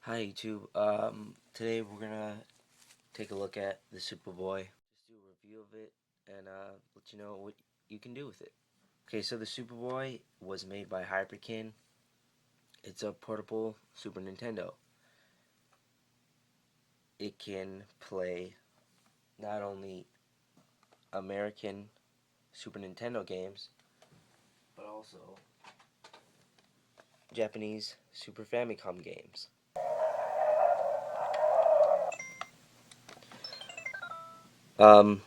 Hi YouTube. Today we're gonna take a look at the Superboy. Just do a review of it and let you know what you can do with it. Okay, so the Superboy was made by Hyperkin. It's a portable Super Nintendo. It can play not only American Super Nintendo games, but also Japanese Super Famicom games. Um,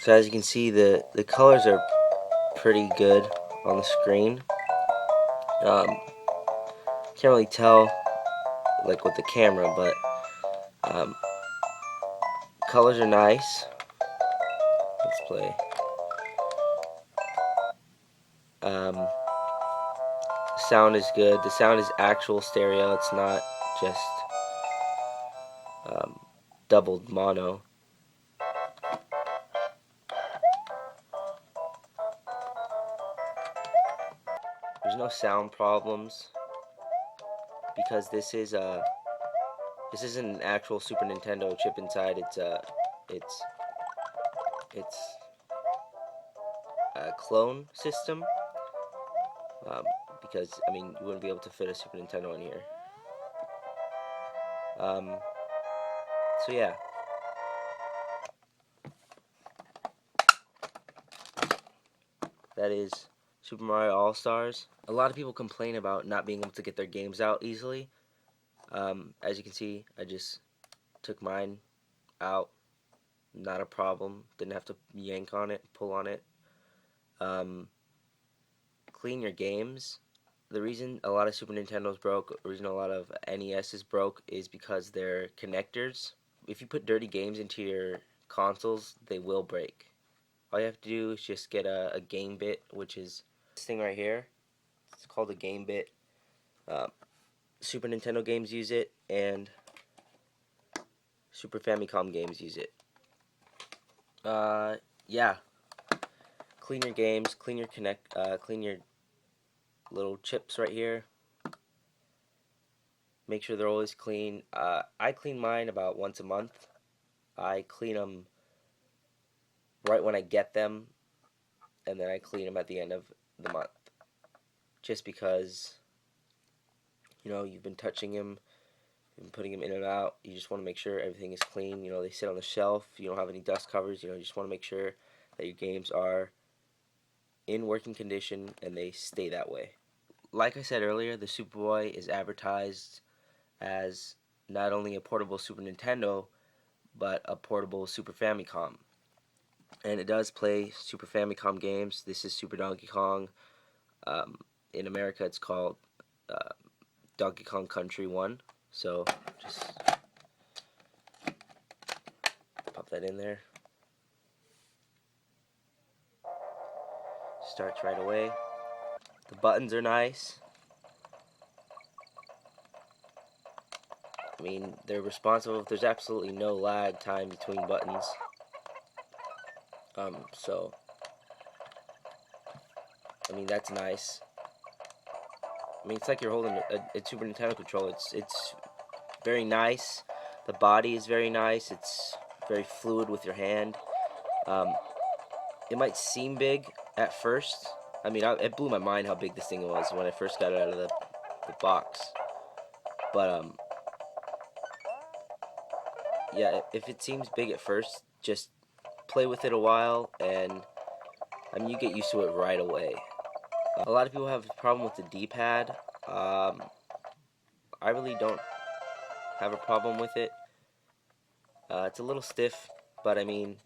so as you can see, the colors are pretty good on the screen. Um, can't really tell like with the camera, but um, colors are nice. Let's play. Um, Sound is good. The sound is actual stereo. It's not just um, doubled mono. There's no sound problems because this isn't an actual Super Nintendo chip inside. It's it's a clone system. Um, because I mean you wouldn't be able to fit a Super Nintendo in here. Um, so yeah, that is Super Mario All Stars. A lot of people complain about not being able to get their games out easily. As you can see, I just took mine out. Not a problem. Didn't have to yank on it, pull on it. Um, Clean your games. The reason a lot of Super Nintendos broke, the reason a lot of NESs broke, is because they're connectors. If you put dirty games into your consoles, they will break. All you have to do is just get a game bit, which is this thing right here. It's called a game bit. Um, Super Nintendo games use it, and Super Famicom games use it. Uh, yeah. Clean your games. Clean your little chips right here. Make sure they're always clean. I clean mine about once a month. I clean them right when I get them, and then I clean them at the end of the month. Just because, you've been touching them, you've been putting them in and out. You just want to make sure everything is clean. They sit on the shelf. You don't have any dust covers. You just want to make sure that your games are in working condition and they stay that way. Like I said earlier, the Superboy is advertised as not only a portable Super Nintendo, but a portable Super Famicom. And it does play Super Famicom games. This is Super Donkey Kong. Um, in America, it's called uh, Donkey Kong Country 1. So just pop that in there. Starts right away. The buttons are nice. I mean, they're responsive. There's absolutely no lag time between buttons. So I mean, that's nice. I mean, it's like you're holding a Super Nintendo controller. It's very nice. The body is very nice. It's very fluid with your hand. Um, it might seem big at first. I mean, it blew my mind how big this thing was when I first got it out of the box. But yeah, if it seems big at first, just play with it a while, and I mean, you get used to it right away. A lot of people have a problem with the D-pad. I really don't have a problem with it. It's a little stiff, but I mean,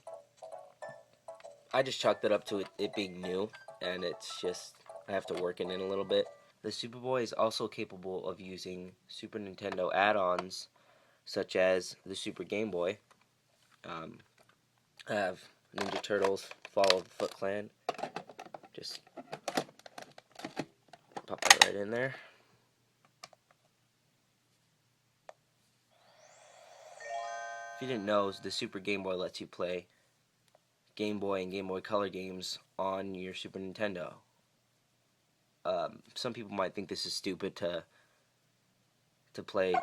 I just chalked it up to it being new, and it's just, I have to work it in a little bit. The Superboy is also capable of using Super Nintendo add-ons, such as the Super Game Boy. Um, I have Ninja Turtles, Fall of the Foot Clan. Just pop that right in there. If you didn't know, the Super Game Boy lets you play Game Boy and Game Boy Color games on your Super Nintendo. Some people might think this is stupid to play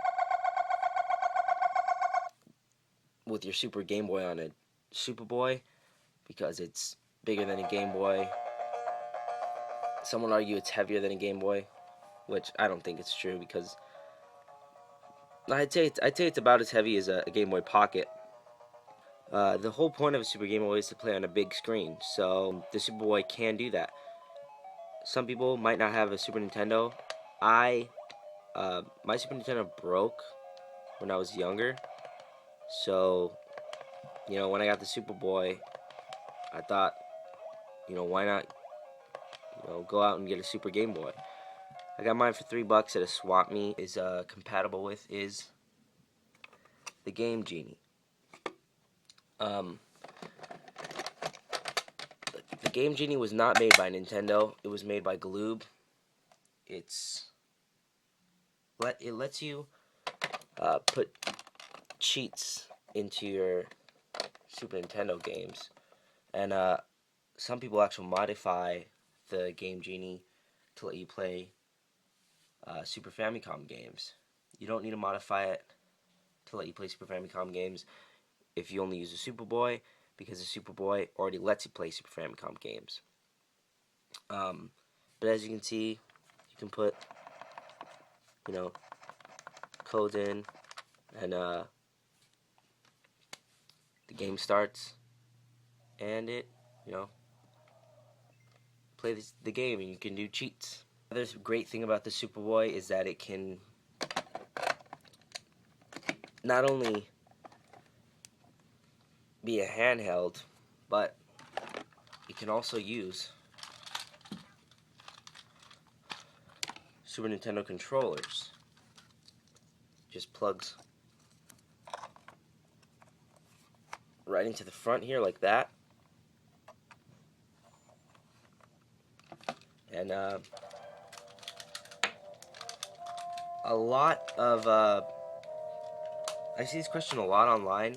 with your Super Game Boy on a Superboy because it's bigger than a Game Boy. Some would argue it's heavier than a Game Boy, which I don't think it's true because I'd say it's about as heavy as a Game Boy Pocket. The whole point of a Super Game Boy is to play on a big screen, so the Superboy can do that. Some people might not have a Super Nintendo. My Super Nintendo broke when I was younger, so when I got the Superboy, I thought, why not, go out and get a Super Game Boy. I got mine for $3 at a swap meet. Is compatible with is the Game Genie. The Game Genie was not made by Nintendo. It was made by Galoob. It lets you put cheats into your Super Nintendo games, and some people actually modify the Game Genie to let you play Super Famicom games. You don't need to modify it to let you play Super Famicom games if you only use a Superboy, because the Superboy already lets you play Super Famicom games. But as you can see, you can put codes in, and the game starts, and it play the game, and you can do cheats. Another great thing about the Superboy is that it can not only be a handheld, but it can also use Super Nintendo controllers. Just plugs right into the front here like that, and a lot of I see this question a lot online,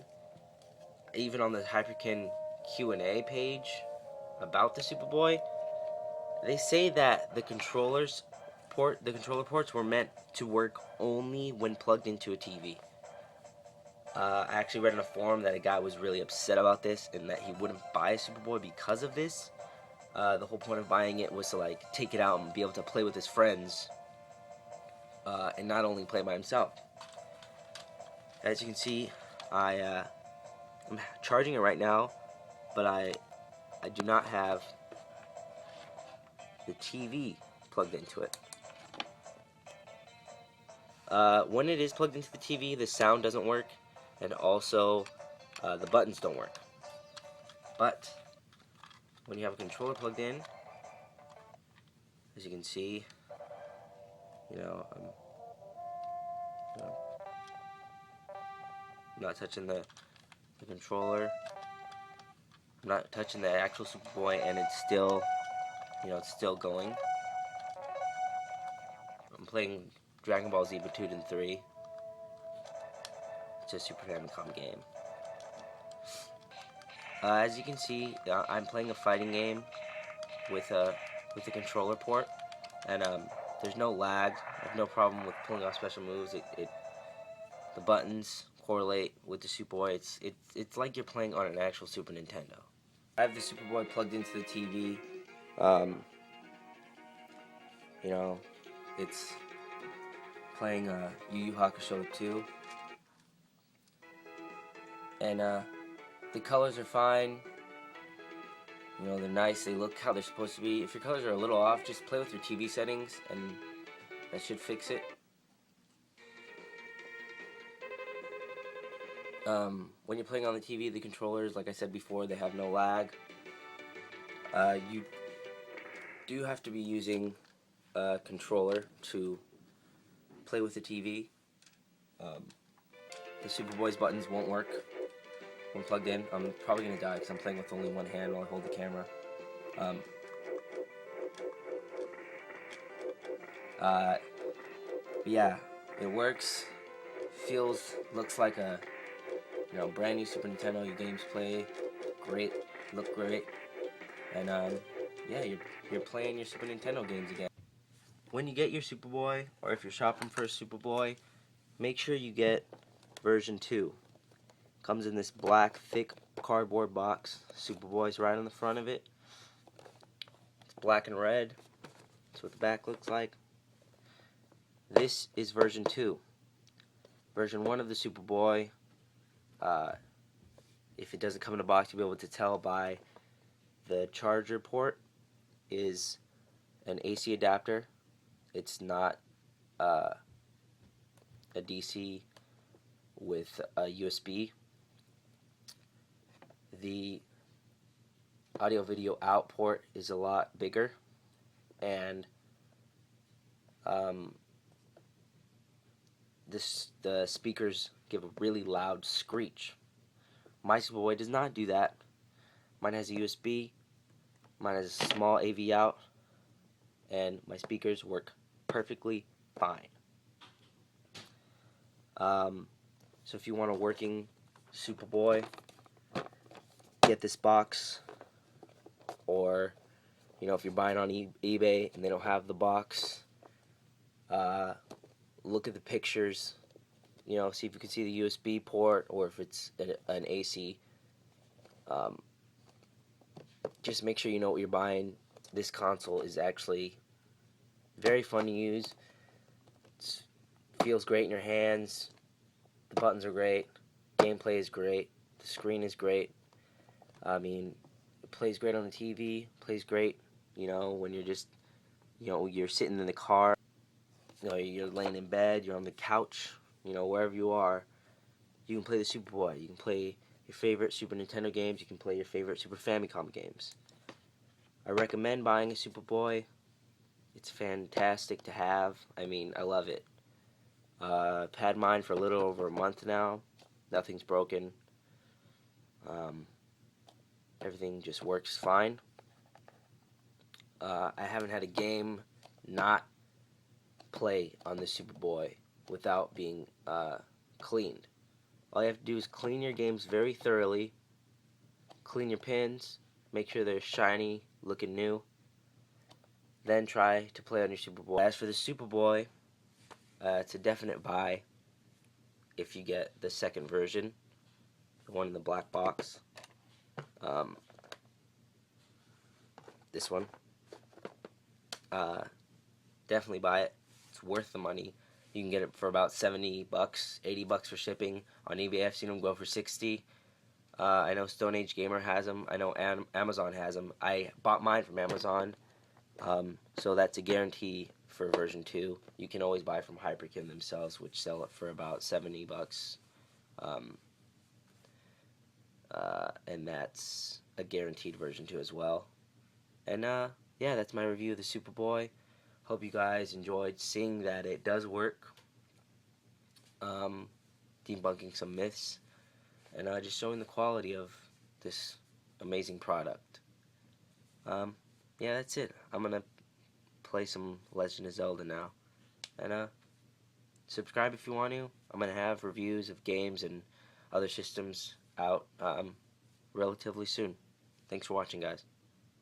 even on the Hyperkin Q&A page about the Superboy. They say that the controller ports were meant to work only when plugged into a TV. I actually read in a forum that a guy was really upset about this and that he wouldn't buy a Superboy because of this. The whole point of buying it was to take it out and be able to play with his friends, and not only play by himself. As you can see, I'm charging it right now, but I do not have the TV plugged into it. When it is plugged into the TV, the sound doesn't work, and also the buttons don't work. But when you have a controller plugged in, as you can see, I'm not touching the controller. I'm not touching the actual Superboy, and it's still, it's still going. I'm playing Dragon Ball Z Butoden 3. It's a Super Famicom game. As you can see, I'm playing a fighting game with a controller port, and there's no lag. I have no problem with pulling off special moves. The buttons correlate with the Superboy. It's like you're playing on an actual Super Nintendo. I have the Superboy plugged into the TV. It's playing Yu Yu Hakusho 2, and the colors are fine. They're nice. They look how they're supposed to be. If your colors are a little off, just play with your TV settings, and that should fix it. When you're playing on the TV, the controllers, like I said before, they have no lag. You do have to be using a controller to play with the TV. The Superboy's buttons won't work when plugged in. I'm probably going to die because I'm playing with only one hand while I hold the camera. But yeah, it works. Looks like a brand new Super Nintendo. Your games play great, look great, and yeah, you're playing your Super Nintendo games again. When you get your Superboy, or if you're shopping for a Superboy, make sure you get version 2, Comes in this black, thick cardboard box. Superboy's right on the front of it. It's black and red. That's what the back looks like. This is version 2. Version 1 of the Superboy, if it doesn't come in a box, you'll be able to tell by the charger port is an AC adapter. It's not a DC with a USB. The audio video out port is a lot bigger, and the speakers give a really loud screech. My Superboy does not do that. Mine has a USB, mine has a small AV out, and my speakers work perfectly fine. So if you want a working Superboy, get this box, or if you're buying on eBay and they don't have the box, look at the pictures, see if you can see the USB port or if it's an AC. Just make sure you know what you're buying. This console is actually very fun to use. It feels great in your hands. The buttons are great. Gameplay is great. The screen is great. I mean, it plays great on the TV. Plays great, when you're just, you're sitting in the car. You're laying in bed. You're on the couch. Wherever you are, you can play the Superboy. You can play your favorite Super Nintendo games. You can play your favorite Super Famicom games. I recommend buying a Superboy. It's fantastic to have. I mean, I love it. I've had mine for a little over a month now. Nothing's broken. Everything just works fine. I haven't had a game not play on the Superboy without being cleaned. All you have to do is clean your games very thoroughly. Clean your pins. Make sure they're shiny, looking new. Then try to play on your Superboy. As for the Superboy, it's a definite buy if you get the second version, the one in the black box. This one. Definitely buy it. It's worth the money. You can get it for about $70, $80 for shipping. On eBay, I've seen them go for $60. I know Stone Age Gamer has them. I know Amazon has them. I bought mine from Amazon. So that's a guarantee for version 2. You can always buy from Hyperkin themselves, which sell it for about $70. And that's a guaranteed version 2 as well. And yeah, that's my review of the Superboy. Hope you guys enjoyed seeing that it does work. Debunking some myths. And just showing the quality of this amazing product. Yeah, that's it. I'm going to play some Legend of Zelda now. And subscribe if you want to. I'm going to have reviews of games and other systems out relatively soon. Thanks for watching, guys.